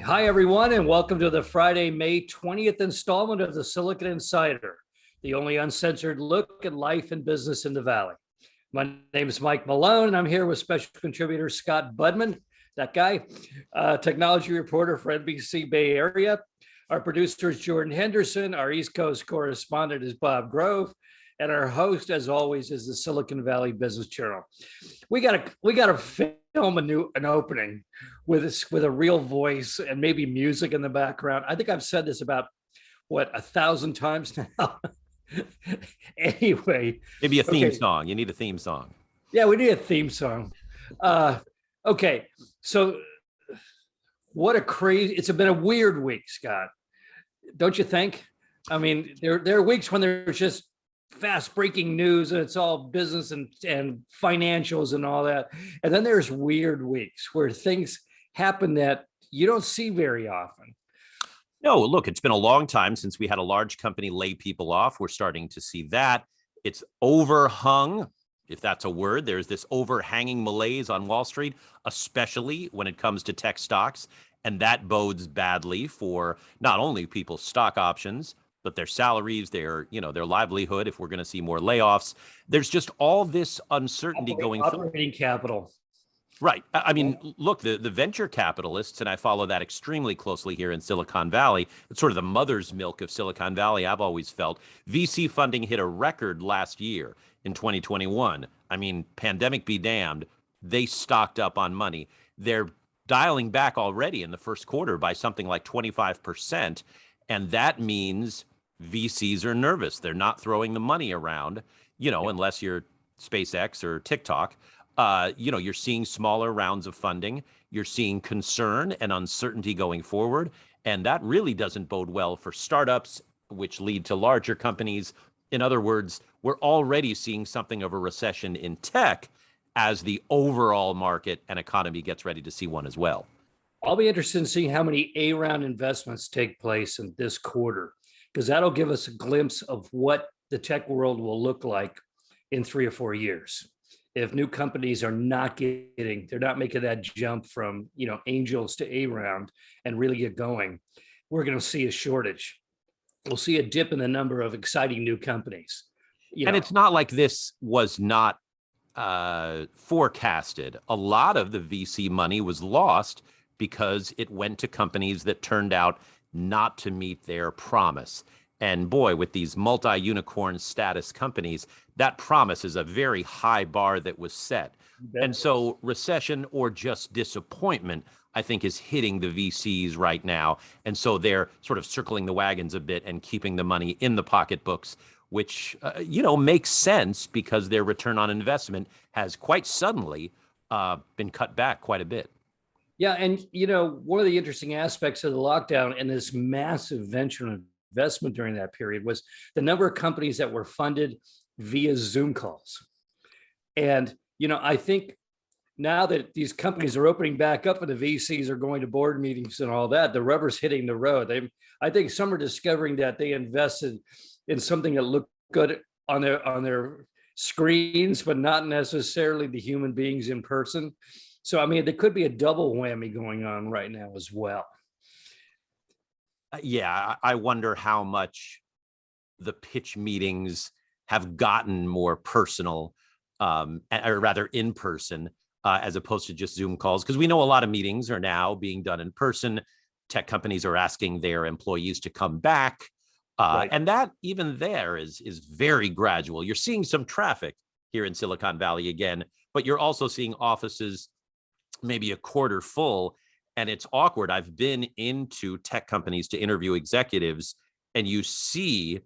Hi, everyone, and welcome to the Friday, May 20th installment of the Silicon Insider, the only uncensored look at life and business in the Valley. My name is Mike Malone, and I'm here with special contributor Scott Budman, that guy, technology reporter for NBC Bay Area. Our producer is Jordan Henderson. Our East Coast correspondent is Bob Grove. And our host, as always, is the Silicon Valley Business Journal. We got to film an opening with a real voice and maybe music in the background. I think I've said this about 1,000 times now. Anyway, maybe a theme song. You need a theme song. Yeah, we need a theme song. Okay, so it's been a weird week, Scott. Don't you think? I mean, there are weeks when there's just fast breaking news and it's all business and financials and all that. And then there's weird weeks where things happen that you don't see very often. No, look, it's been a long time since we had a large company lay people off. We're starting to see that. It's overhung, if that's a word. There's this overhanging malaise on Wall Street, especially when it comes to tech stocks. And that bodes badly for not only people's stock options, but their salaries, their livelihood, if we're going to see more layoffs. There's just all this uncertainty going through. Operating capital. Right. I mean, look, the venture capitalists, and I follow that extremely closely here in Silicon Valley. It's sort of the mother's milk of Silicon Valley, I've always felt. VC funding hit a record last year in 2021. I mean, pandemic be damned, they stocked up on money. They're dialing back already in the first quarter by something like 25%. And that means VCs are nervous. They're not throwing the money around, unless you're SpaceX or TikTok. You're seeing smaller rounds of funding. You're seeing concern and uncertainty going forward. And that really doesn't bode well for startups, which lead to larger companies. In other words, we're already seeing something of a recession in tech as the overall market and economy gets ready to see one as well. I'll be interested in seeing how many A-round investments take place in this quarter, because that'll give us a glimpse of what the tech world will look like in 3 or 4 years. If new companies are they're not making that jump from, angels to A-round and really get going, we're going to see a shortage. We'll see a dip in the number of exciting new companies. And it's not like this was not forecasted. A lot of the VC money was lost because it went to companies that turned out not to meet their promise. And boy, with these multi-unicorn status companies, that promise is a very high bar that was set. And so recession or just disappointment, I think, is hitting the VCs right now. And so they're sort of circling the wagons a bit and keeping the money in the pocketbooks, which, makes sense because their return on investment has quite suddenly been cut back quite a bit. Yeah. And, one of the interesting aspects of the lockdown and this massive venture investment during that period was the number of companies that were funded via Zoom calls. And, I think now that these companies are opening back up and the VCs are going to board meetings and all that, the rubber's hitting the road. I think some are discovering that they invested in something that looked good on their screens, but not necessarily the human beings in person. So, there could be a double whammy going on right now as well. Yeah, I wonder how much the pitch meetings have gotten more personal, or rather in person, as opposed to just Zoom calls. Because we know a lot of meetings are now being done in person. Tech companies are asking their employees to come back. Right. And that even there is very gradual. You're seeing some traffic here in Silicon Valley again, but you're also seeing offices maybe a quarter full. And it's awkward. I've been into tech companies to interview executives, and you see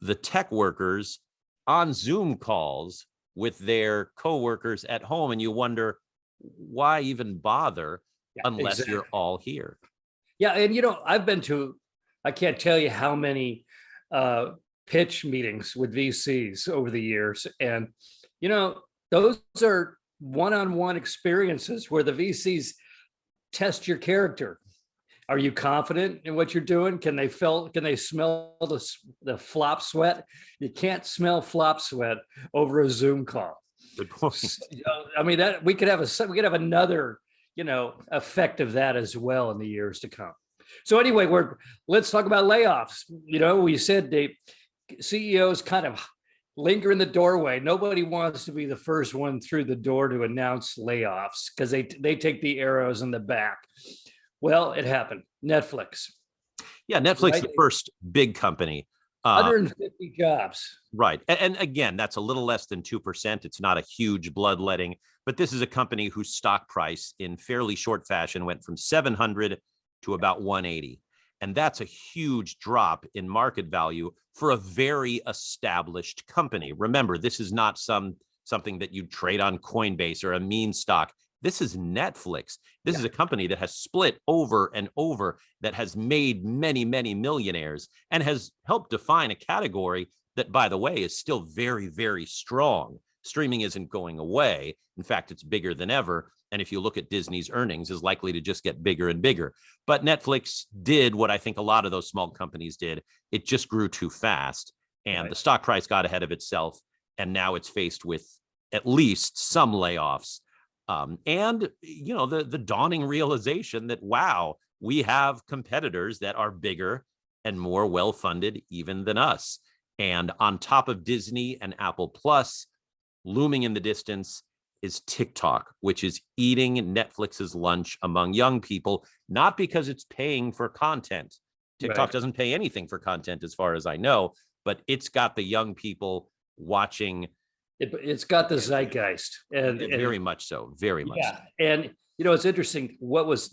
the tech workers on Zoom calls with their coworkers at home, and you wonder, why even bother unless you're all here? Yeah, and I've been to, I can't tell you how many pitch meetings with VCs over the years, and those are one-on-one experiences where the VCs test your character. Are you confident in what you're doing? Can they smell the flop sweat? You can't smell flop sweat over a Zoom call. Good point. That we could have another effect of that as well in the years to come. So anyway, let's talk about layoffs. We said the CEOs kind of linger in the doorway. Nobody wants to be the first one through the door to announce layoffs because they take the arrows in the back. Well, it happened. Netflix. Yeah, Netflix, right? The first big company. 150 jobs. Right. And again, that's a little less than 2%. It's not a huge bloodletting, but this is a company whose stock price in fairly short fashion went from 700 to about 180. And that's a huge drop in market value for a very established company. Remember, this is not something that you trade on Coinbase or a meme stock. This is Netflix. This is a company that has split over and over, that has made many, many millionaires, and has helped define a category that, by the way, is still very, very strong. Streaming isn't going away. In fact, it's bigger than ever. And if you look at Disney's earnings, is likely to just get bigger and bigger. But Netflix did what I think a lot of those small companies did. It just grew too fast, and the stock price got ahead of itself. And now it's faced with at least some layoffs. And, the dawning realization that, wow, we have competitors that are bigger and more well-funded even than us. And on top of Disney and Apple Plus, looming in the distance is TikTok, which is eating Netflix's lunch among young people, not because it's paying for content. TikTok doesn't pay anything for content, as far as I know, but it's got the young people watching. It's got the zeitgeist, and very much so, very much. Yeah, so. And it's interesting. What was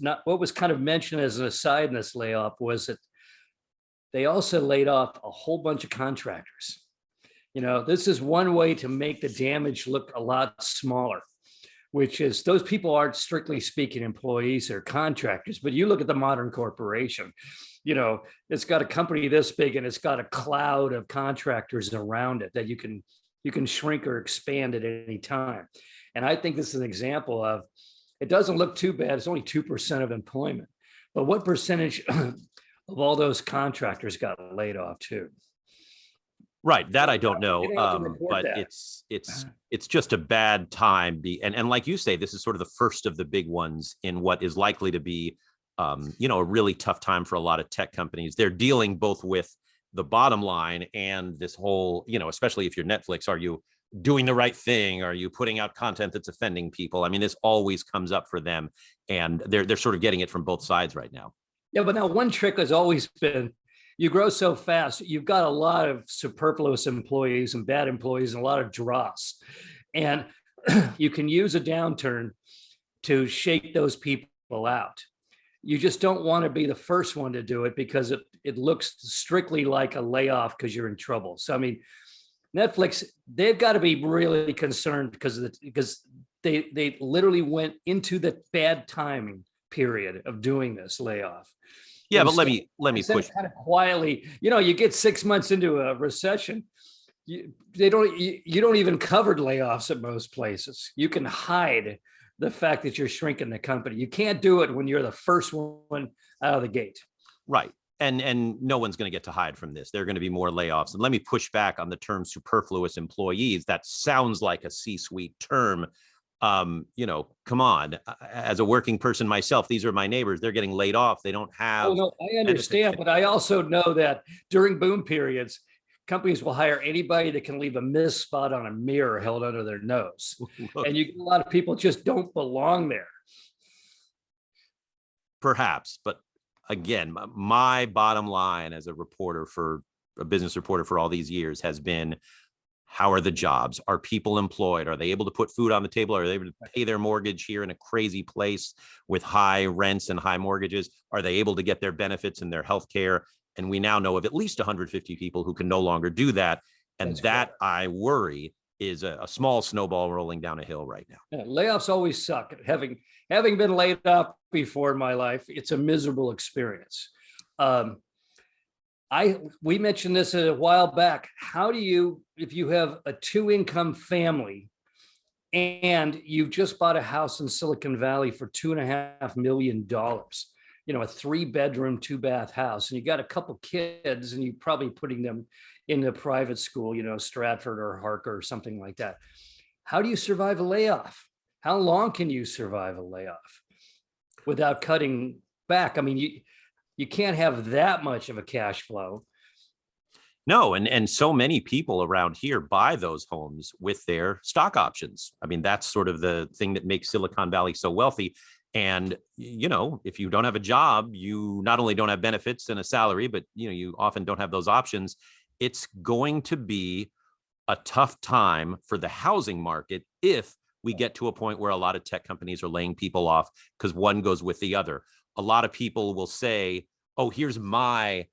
kind of mentioned as an aside in this layoff was that they also laid off a whole bunch of contractors. This is one way to make the damage look a lot smaller, which is those people aren't strictly speaking employees or contractors, but you look at the modern corporation, it's got a company this big and it's got a cloud of contractors around it that you can shrink or expand at any time. And I think this is an example of, it doesn't look too bad. It's only 2% of employment, but what percentage of all those contractors got laid off too? Right, that I don't know, but it's just a bad time. And like you say, this is sort of the first of the big ones in what is likely to be, a really tough time for a lot of tech companies. They're dealing both with the bottom line and this whole, especially if you're Netflix, are you doing the right thing? Are you putting out content that's offending people? I mean, this always comes up for them, and they're sort of getting it from both sides right now. Yeah, but now one trick has always been, you grow so fast, you've got a lot of superfluous employees and bad employees and a lot of dross. And you can use a downturn to shake those people out. You just don't want to be the first one to do it because it looks strictly like a layoff because you're in trouble. So, I mean, Netflix, they've got to be really concerned because they literally went into the bad timing period of doing this layoff. Yeah, but let me push kind of quietly. You get 6 months into a recession, you don't even cover layoffs at most places. You can hide the fact that you're shrinking the company. You can't do it when you're the first one out of the gate. Right. And no one's going to get to hide from this. There are going to be more layoffs. And let me push back on the term superfluous employees. That sounds like a C-suite term. Come on. As a working person myself, these are my neighbors. They're getting laid off. They don't have. Oh, no, I understand, but I also know that during boom periods, companies will hire anybody that can leave a mist spot on a mirror held under their nose. And a lot of people just don't belong there. Perhaps, but again, my bottom line as a business reporter for all these years has been, how are the jobs? Are people employed? Are they able to put food on the table? Are they able to pay their mortgage here in a crazy place with high rents and high mortgages? Are they able to get their benefits and their health care? And we now know of at least 150 people who can no longer do that. And that, I worry, is a small snowball rolling down a hill right now. Yeah, layoffs always suck. Having been laid off before in my life, it's a miserable experience. We mentioned this a while back. How do you, if you have a 2-income family and you've just bought a house in Silicon Valley for $2.5 million, a 3-bedroom, 2-bath house, and you got a couple kids and you're probably putting them in a private school, Stratford or Harker or something like that. How do you survive a layoff? How long can you survive a layoff? without cutting back. I mean, you can't have that much of a cash flow. No, and so many people around here buy those homes with their stock options. I mean, that's sort of the thing that makes Silicon Valley so wealthy. And, if you don't have a job, you not only don't have benefits and a salary, but, you often don't have those options. It's going to be a tough time for the housing market if we get to a point where a lot of tech companies are laying people off because one goes with the other. A lot of people will say, oh, here's my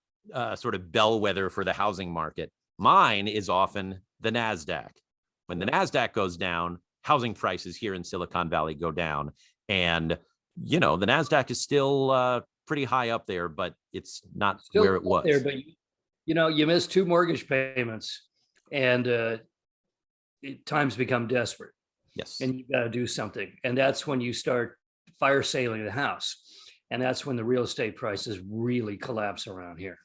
sort of bellwether for the housing market. Mine is often the NASDAQ. When the NASDAQ goes down, housing prices here in Silicon Valley go down. And, the NASDAQ is still pretty high up there, but it's not Still where it was. there, but you miss 2 mortgage payments and times become desperate. Yes. And you've got to do something. And that's when you start fire saling the house. And that's when the real estate prices really collapse around here.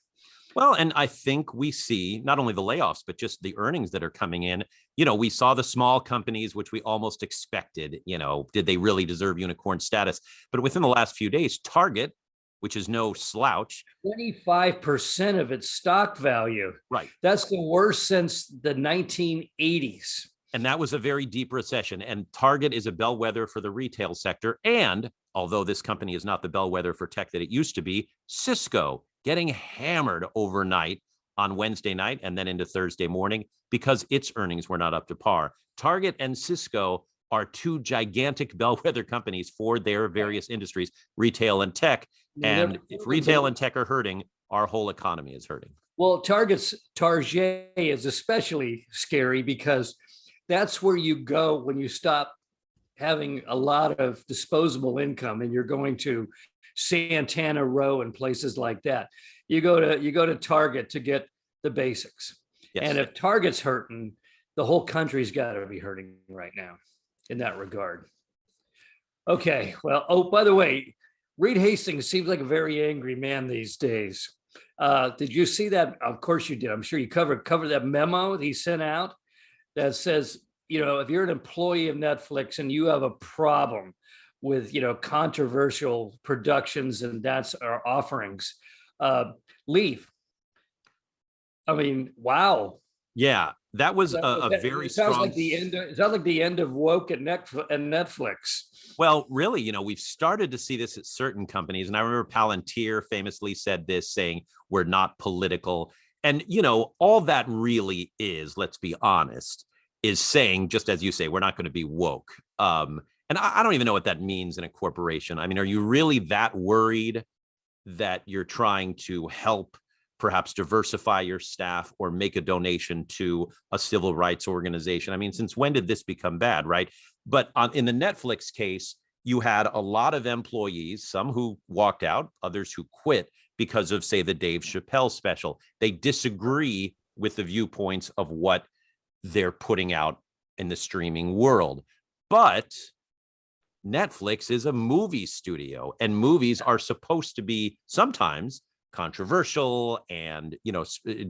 Well, and I think we see not only the layoffs, but just the earnings that are coming in. We saw the small companies, which we almost expected, did they really deserve unicorn status? But within the last few days, Target, which is no slouch. 25% of its stock value. Right. That's the worst since the 1980s. And that was a very deep recession. And Target is a bellwether for the retail sector. And although this company is not the bellwether for tech that it used to be, Cisco getting hammered overnight on Wednesday night and then into Thursday morning because its earnings were not up to par. Target and Cisco are 2 gigantic bellwether companies for their various industries, retail and tech. And if retail and tech are hurting, our whole economy is hurting. Well, Target's Target is especially scary because that's where you go when you stop having a lot of disposable income and you're going to Santana Row and places like that. You go to Target to get the basics. Yes. And if Target's hurting, the whole country's got to be hurting right now in that regard. Okay. Well, oh, by the way, Reed Hastings seems like a very angry man these days. Did you see that? Of course you did. I'm sure you covered that memo that he sent out that says, if you're an employee of Netflix and you have a problem with, controversial productions and that's our offerings, leave. I mean, wow. Yeah, that was a very strong. Sounds like the end of woke at Netflix. Well, really, we've started to see this at certain companies. And I remember Palantir famously said this, saying, we're not political. And, all that really is, let's be honest, is saying, just as you say, we're not going to be woke. And I don't even know what that means in a corporation. I mean, are you really that worried that you're trying to help perhaps diversify your staff or make a donation to a civil rights organization? I mean, since when did this become bad, right? But in the Netflix case, you had a lot of employees, some who walked out, others who quit because of, say, the Dave Chappelle special. They disagree with the viewpoints of what they're putting out in the streaming world. But Netflix is a movie studio, and movies are supposed to be sometimes controversial and,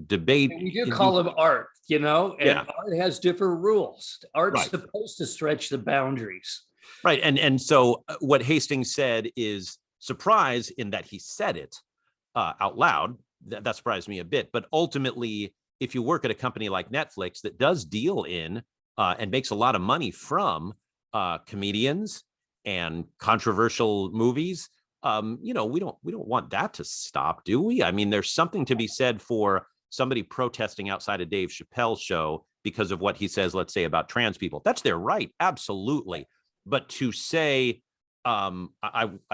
debate. And we do call them art, and Yeah. art has different rules. Art's Right. supposed to stretch the boundaries. Right. And so what Hastings said is surprise in that he said it out loud. That surprised me a bit. But ultimately, if you work at a company like Netflix that does deal in and makes a lot of money from comedians and controversial movies, we don't want that to stop, do we? I mean, there's something to be said for somebody protesting outside of Dave Chappelle's show because of what he says, let's say, about trans people. That's their right, absolutely. But to say, I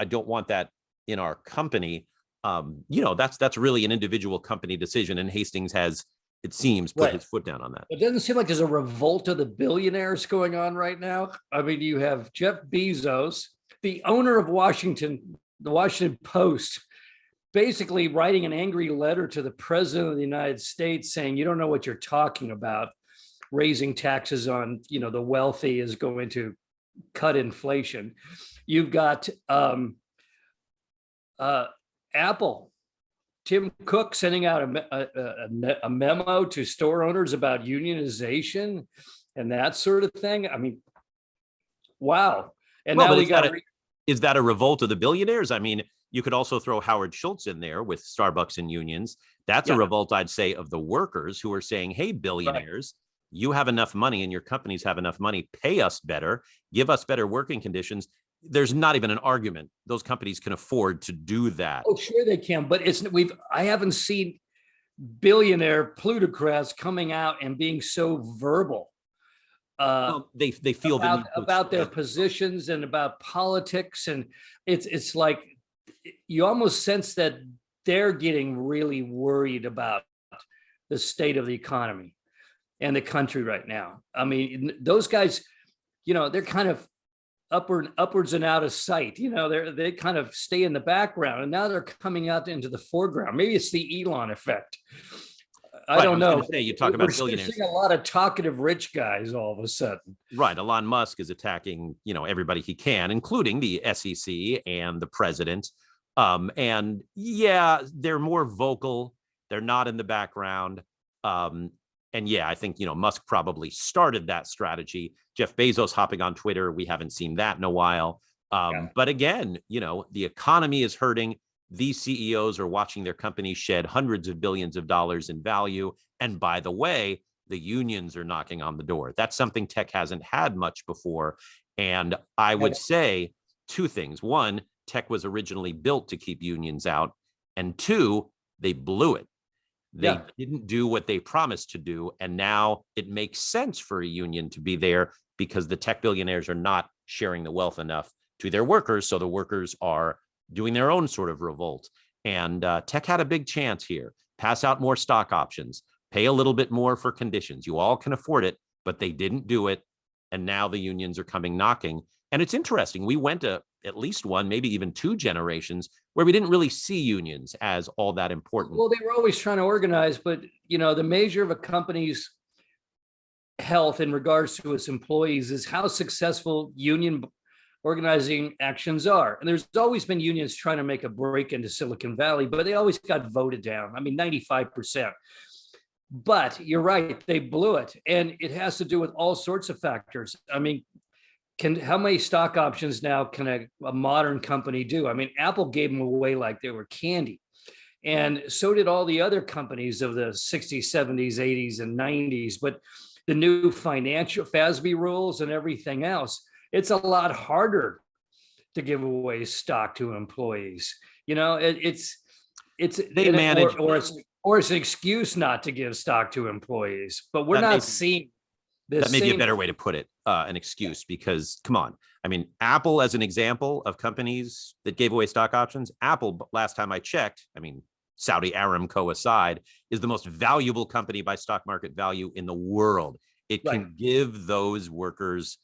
don't want that in our company, that's really an individual company decision. And Hastings has, it seems, put his foot down on that. It doesn't seem like there's a revolt of the billionaires going on right now. I mean, you have Jeff Bezos, the owner of the Washington Post, basically writing an angry letter to the president of the United States saying, you don't know what you're talking about. Raising taxes on, the wealthy is going to cut inflation. You've got Apple, Tim Cook sending out a memo to store owners about unionization and that sort of thing. I mean, wow. And Well, now we got Is that a revolt of the billionaires? I mean, you could also throw Howard Schultz in there with Starbucks and unions. That's a revolt, I'd say, of the workers who are saying, hey, billionaires, you have enough money and your companies have enough money. Pay us better, give us better working conditions. There's not even an argument. Those companies can afford to do that. Oh, sure they can, but I haven't seen billionaire plutocrats coming out and being so verbal. Well, they feel about their positions and about politics, and it's like you almost sense that they're getting really worried about the state of the economy and the country right now. I mean, those guys, they're kind of upwards and out of sight. They kind of stay in the background, and now they're coming out into the foreground. Maybe it's the Elon effect. I don't know. You talk about billionaires. We're seeing a lot of talkative rich guys all of a sudden. Right. Elon Musk is attacking, everybody he can, including the SEC and the president. And yeah, they're more vocal. They're not in the background. And yeah, I think, Musk probably started that strategy. Jeff Bezos hopping on Twitter. We haven't seen that in a while. But again, the economy is hurting. These CEOs are watching their companies shed hundreds of billions of dollars in value. And by the way, the unions are knocking on the door. That's something tech hasn't had much before. And I would say two things. One, tech was originally built to keep unions out. And two, they blew it. They didn't do what they promised to do. And now it makes sense for a union to be there because the tech billionaires are not sharing the wealth enough to their workers. So the workers are doing their own sort of revolt. And tech had a big chance here. Pass out more stock options, pay a little bit more for conditions. You all can afford it, but they didn't do it. And now the unions are coming knocking. And it's interesting. We went to at least one, maybe even two generations where we didn't really see unions as all that important. Well, they were always trying to organize, but the measure of a company's health in regards to its employees is how successful union organizing actions are. And there's always been unions trying to make a break into Silicon Valley, but they always got voted down. I mean, 95%. But you're right, they blew it. And it has to do with all sorts of factors. I mean, how many stock options now can a modern company do? I mean, Apple gave them away like they were candy. And so did all the other companies of the 60s, 70s, 80s, and 90s. But the new financial FASB rules and everything else, it's a lot harder to give away stock to employees. It's they manage, or it's an excuse not to give stock to employees. But we're not seeing this. That may be a better way to put it, an excuse, because come on. I mean, Apple as an example of companies that gave away stock options. Apple, last time I checked, I mean, Saudi Aramco aside, is the most valuable company by stock market value in the world. It can give those workers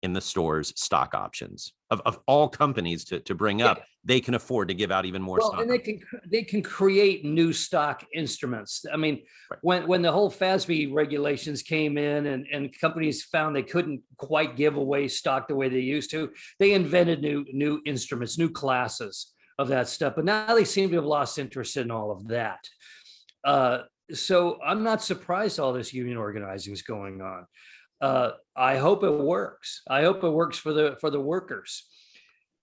in the stores stock options of all companies to bring up. They can afford to give out even more stock. And they can create new stock instruments. I mean, when the whole FASB regulations came in and companies found they couldn't quite give away stock the way they used to, they invented new instruments, new classes of that stuff. But now they seem to have lost interest in all of that. So I'm not surprised all this union organizing is going on. I hope it works. I hope it works for the workers.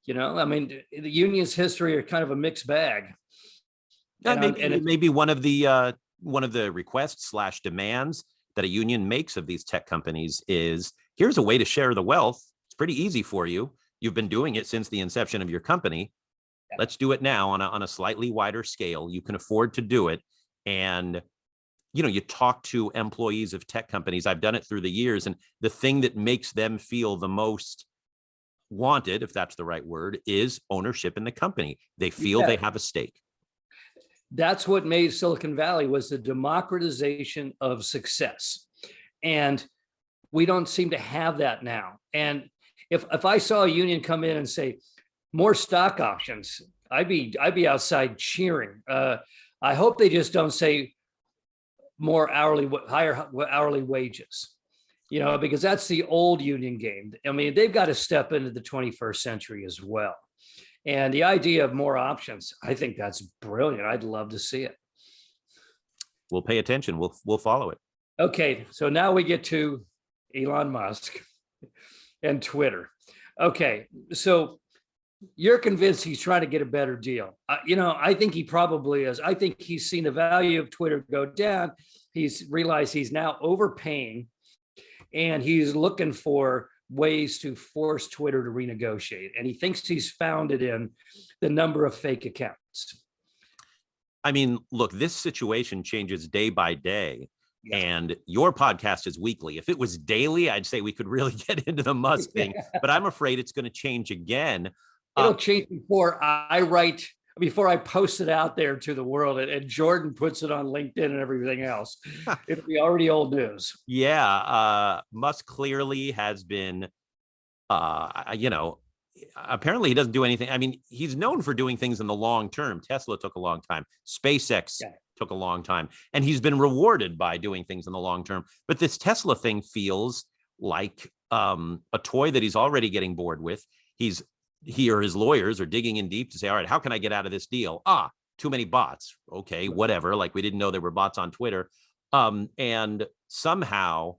I mean, the union's history are kind of a mixed bag. Maybe one of the requests / demands that a union makes of these tech companies is, here's a way to share the wealth. It's pretty easy for you. You've been doing it since the inception of your company. Let's do it now on a slightly wider scale. You can afford to do it. And you talk to employees of tech companies. I've done it through the years. And the thing that makes them feel the most wanted, if that's the right word, is ownership in the company. They feel they have a stake. That's what made Silicon Valley, was the democratization of success. And we don't seem to have that now. And if I saw a union come in and say, more stock options, I'd be outside cheering. I hope they just don't say more higher hourly wages, because that's the old union game. I mean, they've got to step into the 21st century as well. And the idea of more options, I think that's brilliant. I'd love to see it. We'll pay attention. We'll follow it. Okay, so now we get to Elon Musk and Twitter. Okay, so You're convinced he's trying to get a better deal. I think he probably is. I think he's seen the value of Twitter go down. He's realized he's now overpaying, and he's looking for ways to force Twitter to renegotiate. And he thinks he's found it in the number of fake accounts. I mean, look, this situation changes day by day. Yeah. And your podcast is weekly. If it was daily, I'd say we could really get into the Musk thing, but I'm afraid it's going to change again. It'll change before I post it out there to the world, and Jordan puts it on LinkedIn and everything else. It'll be already old news. Yeah. Musk clearly has been, apparently he doesn't do anything. I mean, he's known for doing things in the long term. Tesla took a long time. SpaceX took a long time, and he's been rewarded by doing things in the long term. But this Tesla thing feels like a toy that he's already getting bored with. He or his lawyers are digging in deep to say, all right, how can I get out of this deal? Too many bots. Okay, whatever. Like, we didn't know there were bots on Twitter. And somehow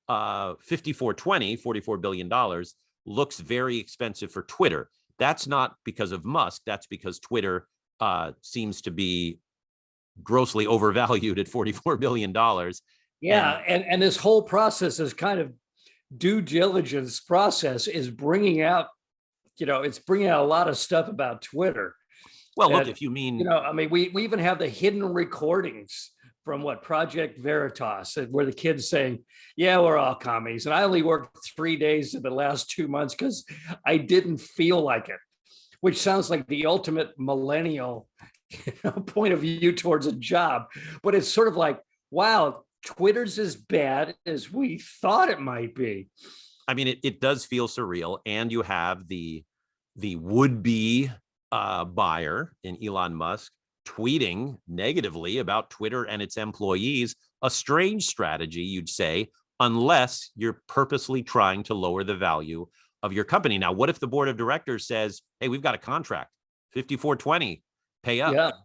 44 billion dollars looks very expensive for Twitter. That's not because of Musk. That's because Twitter seems to be grossly overvalued at $44 billion. Yeah. And this whole process is kind of due diligence process is bringing out, it's bringing out a lot of stuff about Twitter. Well, look, if you mean, we even have the hidden recordings from Project Veritas, where the kid's saying, yeah, we're all commies. And I only worked 3 days in the last 2 months because I didn't feel like it, which sounds like the ultimate millennial point of view towards a job. But it's sort of like, wow, Twitter's as bad as we thought it might be. I mean, it does feel surreal. And you have the would-be buyer in Elon Musk tweeting negatively about Twitter and its employees, a strange strategy, you'd say, unless you're purposely trying to lower the value of your company. Now, what if the board of directors says, hey, we've got a contract, 5420, pay up,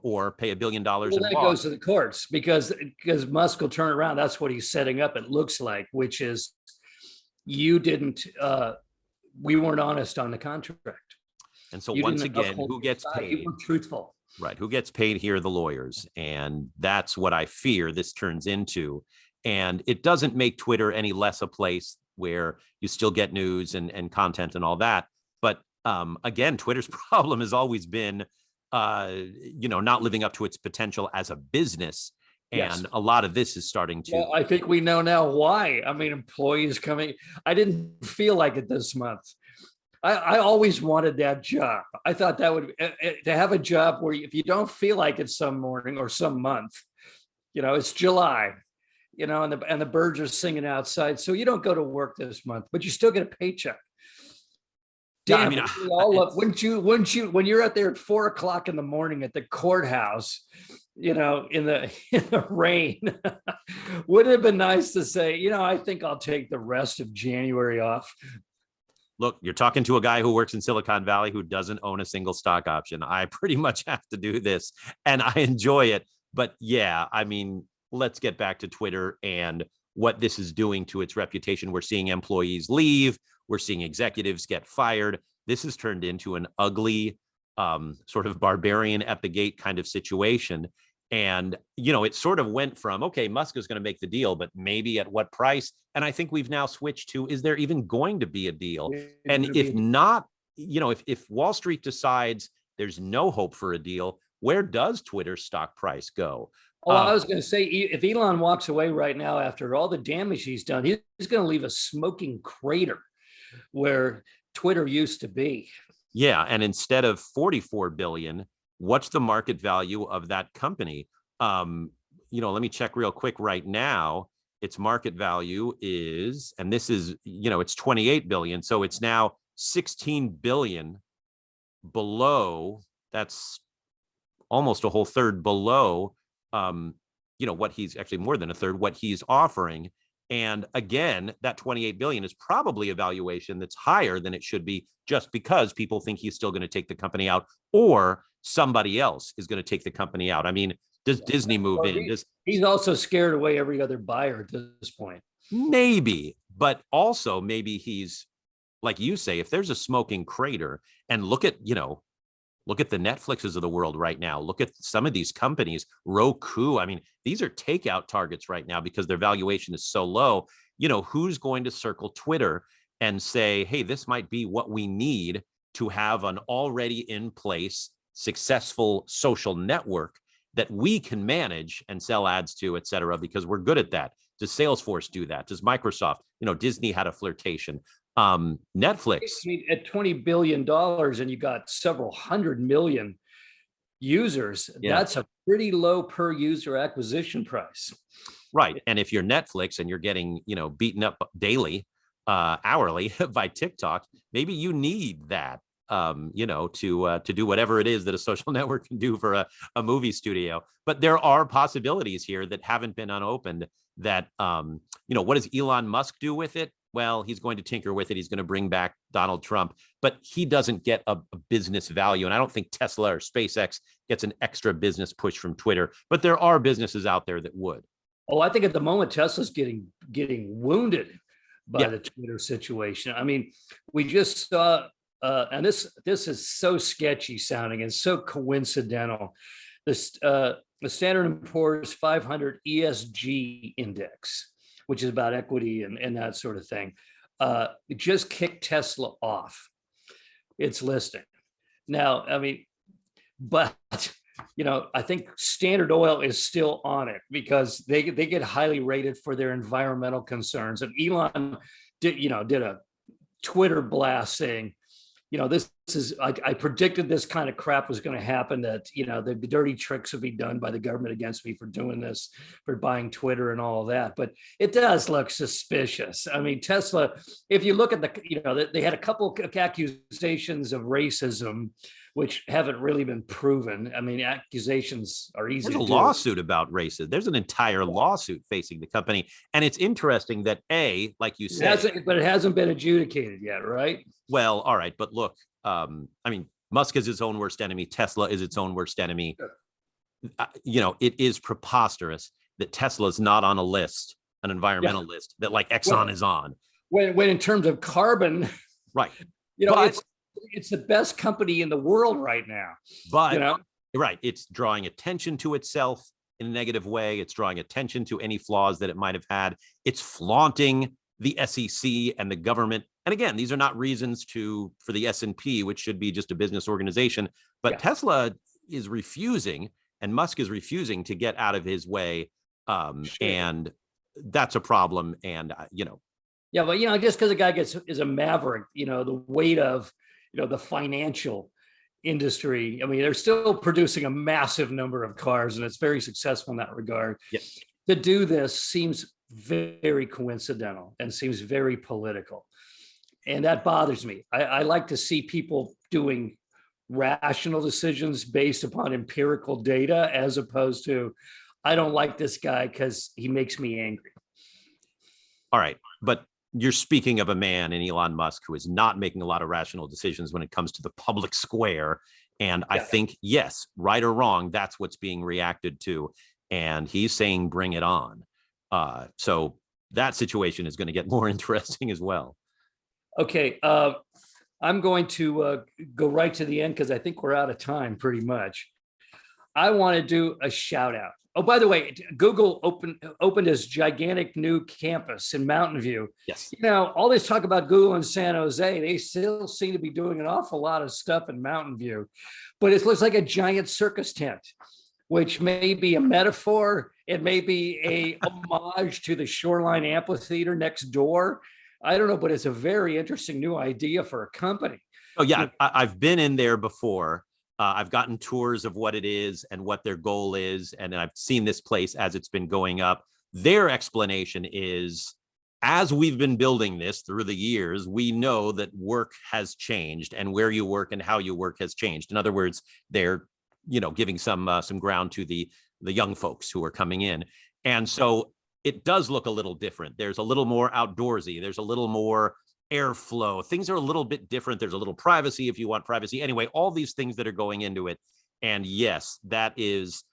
or pay $1 billion in then it goes to the courts because Musk will turn around. That's what he's setting up, it looks like, which is we weren't honest on the contract. And so once again, who gets paid? You were truthful. Right. Who gets paid here? The lawyers. And that's what I fear this turns into. And it doesn't make Twitter any less a place where you still get news and content and all that. But again, Twitter's problem has always been, not living up to its potential as a business. And a lot of this is starting to. Well, I think we know now why. I mean, employees coming. I didn't feel like it this month. I always wanted that job. I thought that would, to have a job where if you don't feel like it some morning or some month, it's July, and the birds are singing outside. So you don't go to work this month, but you still get a paycheck. Damn, yeah, we all love, wouldn't you, when you're out there at 4 o'clock in the morning at the courthouse, in the rain, wouldn't it have been nice to say, I think I'll take the rest of January off. Look, you're talking to a guy who works in Silicon Valley who doesn't own a single stock option. I pretty much have to do this and I enjoy it. But yeah, I mean, let's get back to Twitter and what this is doing to its reputation. We're seeing employees leave. We're seeing executives get fired. This has turned into an ugly, sort of barbarian at the gate kind of situation. And, it sort of went from, okay, Musk is going to make the deal, but maybe at what price? And I think we've now switched to, is there even going to be a deal? And if not, if Wall Street decides there's no hope for a deal, where does Twitter's stock price go? Oh, I was going to say, if Elon walks away right now after all the damage he's done, he's going to leave a smoking crater where Twitter used to be. Yeah. And instead of 44 billion, what's the market value of that company? Let me check real quick right now. Its market value is, and this is, it's 28 billion. So it's now 16 billion below. That's almost a whole third below, what he's actually more than a third, what he's offering. And again, that 28 billion is probably a valuation that's higher than it should be just because people think he's still going to take the company out or somebody else is going to take the company out. I mean, does Disney move in? He's also scared away every other buyer at this point. Maybe, but also maybe he's like you say, if there's a smoking crater, and look at the Netflixes of the world right now. Look at some of these companies, Roku. I mean, these are takeout targets right now because their valuation is so low. Who's going to circle Twitter and say, hey, this might be what we need to have an already in place successful social network that we can manage and sell ads to, et cetera, because we're good at that. Does Salesforce do that? Does Microsoft? Disney had a flirtation. Netflix. I mean, at $20 billion and you got several 100 million users, that's a pretty low per user acquisition price. Right. And if you're Netflix and you're getting, beaten up daily, hourly by TikTok, maybe you need that, to do whatever it is that a social network can do for a movie studio. But there are possibilities here that haven't been unopened that, what does Elon Musk do with it? Well, he's going to tinker with it. He's going to bring back Donald Trump, but he doesn't get a business value. And I don't think Tesla or SpaceX gets an extra business push from Twitter, but there are businesses out there that would. Oh, I think at the moment Tesla's getting wounded by the Twitter situation. I mean, we just saw, and this is so sketchy sounding and so coincidental. The Standard & Poor's 500 ESG Index, which is about equity and that sort of thing, it just kicked Tesla off its listing. Now, I mean, but I think Standard Oil is still on it because they get highly rated for their environmental concerns. And Elon did a Twitter blast saying, this is, I predicted this kind of crap was going to happen, that, the dirty tricks would be done by the government against me for doing this, for buying Twitter and all of that. But it does look suspicious. I mean, Tesla, if you look at they had a couple of accusations of racism, which haven't really been proven. I mean, accusations are easy. There's a lawsuit about racism. There's an entire lawsuit facing the company. And it's interesting that like you said, but it hasn't been adjudicated yet, right? Well, all right. But look, I mean, Musk is his own worst enemy. Tesla is its own worst enemy. Sure. It is preposterous that Tesla is not on a list, an environmental list that like Exxon is on. When in terms of carbon, right. It's the best company in the world right now. But right, it's drawing attention to itself in a negative way. It's drawing attention to any flaws that it might have had. It's flaunting the SEC and the government. And again, these are not reasons for the S&P, which should be just a business organization. But Tesla is refusing, and Musk is refusing to get out of his way. And that's a problem. And, Yeah, but, just because a guy is a maverick, the weight of, the financial industry. I mean, they're still producing a massive number of cars, and it's very successful in that regard. Yep. To do this seems very coincidental and seems very political. And that bothers me. I like to see people doing rational decisions based upon empirical data, as opposed to, I don't like this guy because he makes me angry. All right. But you're speaking of a man in Elon Musk who is not making a lot of rational decisions when it comes to the public square. And I think, yes, right or wrong, that's what's being reacted to. And he's saying, bring it on. So that situation is going to get more interesting as well. Okay. I'm going to go right to the end because I think we're out of time pretty much. I want to do a shout out. Oh, by the way, Google opened this gigantic new campus in Mountain View. Yes. All this talk about Google in San Jose, they still seem to be doing an awful lot of stuff in Mountain View, but it looks like a giant circus tent, which may be a metaphor. It may be a homage to the Shoreline Amphitheater next door. I don't know, but it's a very interesting new idea for a company. Oh, yeah. I've been in there before. I've gotten tours of what it is and what their goal is. And I've seen this place as it's been going up. Their explanation is, as we've been building this through the years, we know that work has changed and where you work and how you work has changed. In other words, they're, giving some ground to the young folks who are coming in. And so it does look a little different. There's a little more outdoorsy. There's a little more airflow. Things are a little bit different. There's a little privacy if you want privacy. Anyway, all these things that are going into it. And yes, that is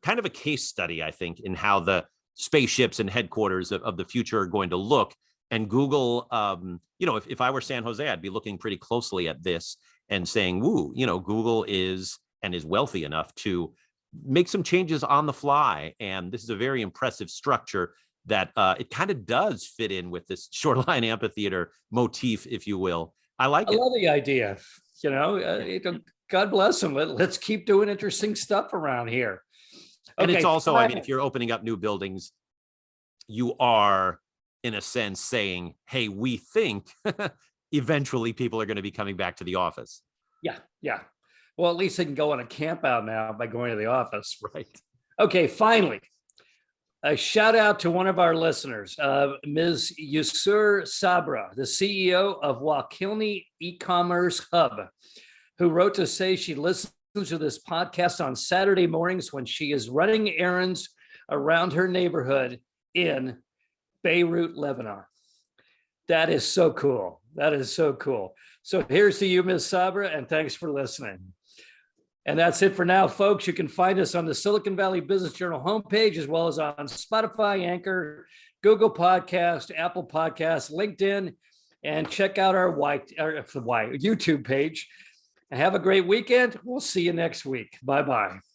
kind of a case study, I think, in how the spaceships and headquarters of the future are going to look. And Google, if I were San Jose, I'd be looking pretty closely at this and saying, woo, Google is wealthy enough to make some changes on the fly. And this is a very impressive structure that it kind of does fit in with this shoreline amphitheater motif, if you will. I like it. I love the idea. God bless them. Let's keep doing interesting stuff around here. And it's also, if you're opening up new buildings, you are, in a sense, saying, hey, we think eventually people are going to be coming back to the office. Yeah. Well, at least they can go on a camp out now by going to the office. Right. Okay, finally, a shout out to one of our listeners, Ms. Yusur Sabra, the CEO of Wakilni E-Commerce Hub, who wrote to say she listens to this podcast on Saturday mornings when she is running errands around her neighborhood in Beirut, Lebanon. That is so cool. So here's to you, Ms. Sabra, and thanks for listening. And that's it for now, folks. You can find us on the Silicon Valley Business Journal homepage, as well as on Spotify, Anchor, Google Podcast, Apple Podcasts, LinkedIn, and check out our YouTube page. Have a great weekend. We'll see you next week. Bye-bye.